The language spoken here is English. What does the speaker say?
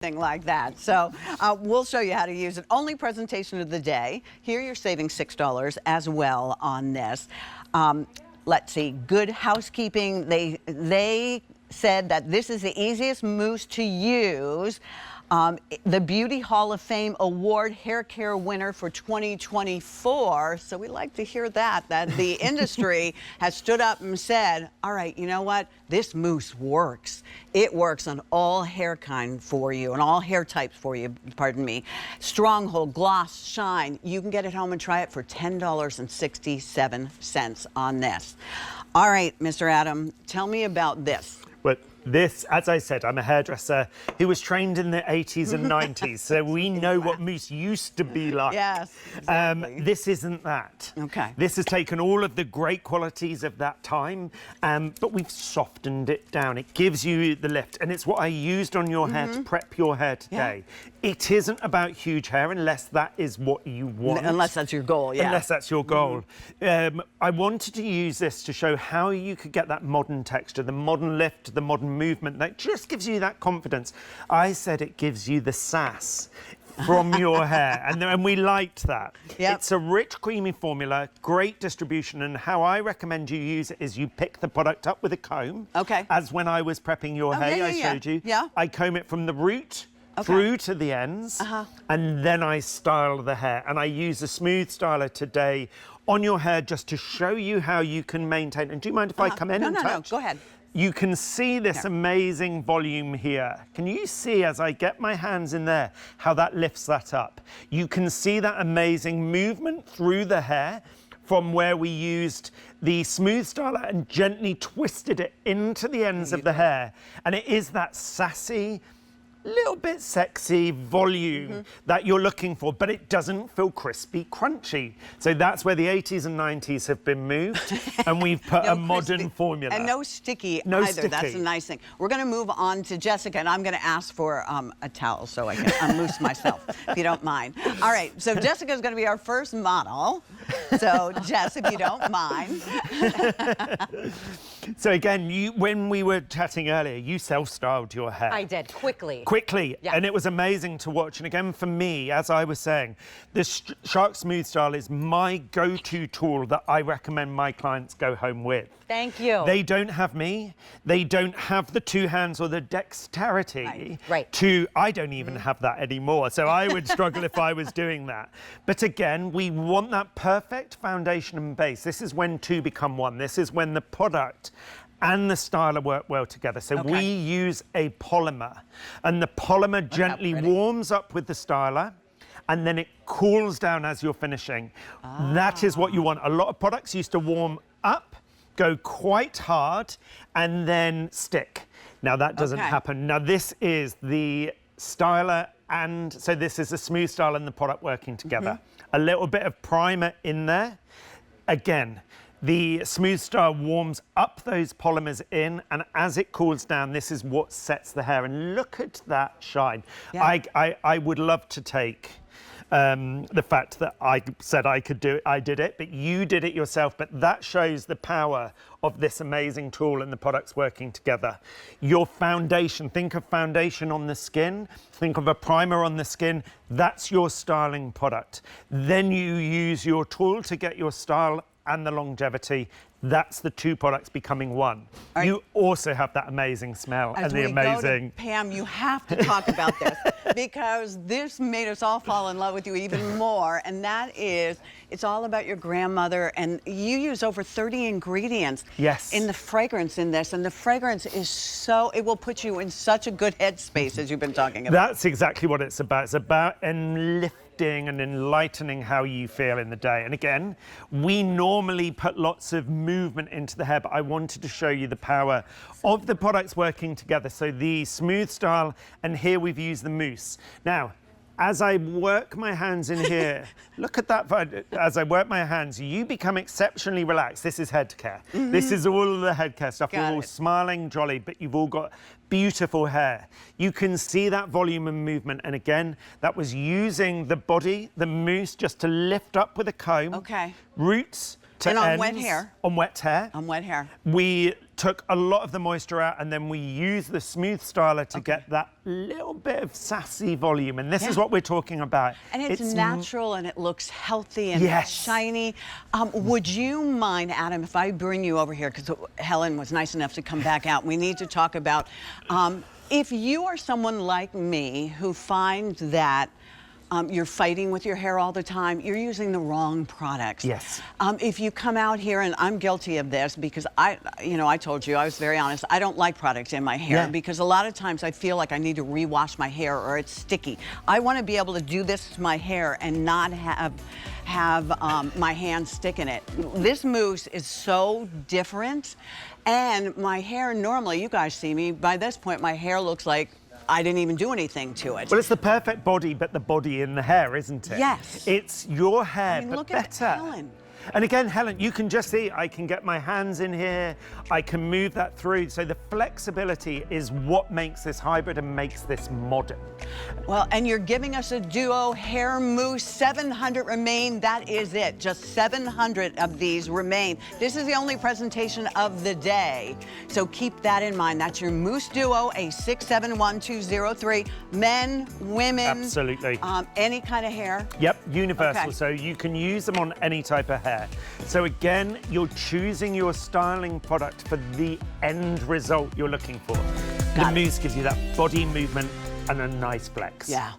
thing like that. So we'll show you how to use it. Only presentation of the day. Here you're saving $6 as well on this. Let's see, Good Housekeeping, they said that this is the easiest mousse to use. The Beauty Hall of Fame Award Hair Care winner for 2024. So we like to hear that the industry has stood up and said, all right, you know what? This mousse works. It works on all hair kind for you and all hair types for you, pardon me. Stronghold, Gloss, Shine. You can get it home and try it for $10.67 on this. All right, Mr. Adam, tell me about this. But this, as I said, I'm a hairdresser who was trained in the 80s and 90s, so we know what mousse used to be like. Yes, exactly. This isn't that. Okay. This has taken all of the great qualities of that time, but we've softened it down. It gives you the lift, and it's what I used on your hair to prep your hair today. Yeah. It isn't about huge hair unless that is what you want. Unless that's your goal, yeah. Unless that's your goal. I wanted to use this to show how you could get that modern texture, the modern lift, the modern movement that just gives you that confidence. I said it gives you the sass from your hair, and we liked that. Yep. It's a rich, creamy formula, great distribution, and how I recommend you use it is you pick the product up with a comb. Okay. As when I was prepping your hair, I showed you. Yeah. I comb it from the root through to the ends, and then I style the hair. And I use a smooth styler today on your hair just to show you how you can maintain. And do you mind if I come in and touch? No, go ahead. You can see this amazing volume here. Can you see, as I get my hands in there, how that lifts that up? You can see that amazing movement through the hair from where we used the smooth styler and gently twisted it into the ends of the hair. And it is that sassy, little bit sexy volume that you're looking for, but it doesn't feel crispy, crunchy. So that's where the 80s and 90s have been moved, and we've put a modern formula. And no sticky either. That's a nice thing. We're going to move on to Jessica, and I'm going to ask for a towel so I can unloose myself, if you don't mind. All right, so Jessica's going to be our first model. So, Jess, if you don't mind. So again, when we were chatting earlier, you self-styled your hair. I did, quickly. Yeah. And it was amazing to watch. And again, for me, as I was saying, the Shark Smooth Style is my go-to tool that I recommend my clients go home with. Thank you. They don't have me. They don't have the two hands or the dexterity to, I don't even have that anymore. So I would struggle if I was doing that. But again, we want that perfect foundation and base. This is when two become one. This is when the product and the styler work well together. So we use a polymer, and the polymer gently warms up with the styler, and then it cools down as you're finishing. That is what you want. A lot of products used to warm up, go quite hard, and then stick. Now that doesn't happen. Now this is the styler, and so this is a smooth style and the product working together. A little bit of primer in there. Again, the smooth style warms up those polymers in, and as it cools down, this is what sets the hair. And look at that shine. Yeah. I would love to take the fact that I said I could do it, I did it, but you did it yourself. But that shows the power of this amazing tool and the products working together. Your foundation, think of foundation on the skin, think of a primer on the skin, that's your styling product. Then you use your tool to get your style and the longevity. That's the two products becoming one. Right. You also have that amazing smell and the amazing... Pam, you have to talk about this because this made us all fall in love with you even more, and that is, it's all about your grandmother, and you use over 30 ingredients in the fragrance in this, and the fragrance is so, it will put you in such a good headspace as you've been talking about. That's exactly what it's about. It's about lifting and enlightening how you feel in the day. And again, we normally put lots of movement into the hair, but I wanted to show you the power of the products working together. So the smooth style, and here we've used the mousse. Now, as I work my hands in here, look at that. As I work my hands, you become exceptionally relaxed. This is head care. This is all of the head care stuff. You're all smiling, jolly, but you've all got beautiful hair. You can see that volume and movement. And again, that was using the body, the mousse, just to lift up with a comb. Roots And on wet hair. On wet hair. On wet hair. We took a lot of the moisture out and then we used the smooth styler to get that little bit of sassy volume. And this is what we're talking about. And it's natural and it looks healthy and shiny. Would you mind, Adam, if I bring you over here, because Helen was nice enough to come back out. We need to talk about, if you are someone like me who finds that you're fighting with your hair all the time, you're using the wrong products. Yes. If you come out here, and I'm guilty of this because I told you, I was very honest, I don't like products in my hair because a lot of times I feel like I need to rewash my hair or it's sticky. I want to be able to do this to my hair and not have my hands stick in it. This mousse is so different, and my hair normally, you guys see me, by this point my hair looks like I didn't even do anything to it. Well, it's the perfect body, but the body in the hair, isn't it? Yes. It's your hair, I mean, but look better. at Helen. And again, Helen, you can just see, I can get my hands in here, I can move that through. So the flexibility is what makes this hybrid and makes this modern. Well, and you're giving us a duo hair mousse, 700 remain, that is it. Just 700 of these remain. This is the only presentation of the day. So keep that in mind. That's your mousse duo, a 671203. Men, women. Absolutely. Any kind of hair. Yep, universal. Okay. So you can use them on any type of hair. So again, you're choosing your styling product for the end result you're looking for. The mousse gives you that body movement and a nice flex. Yeah.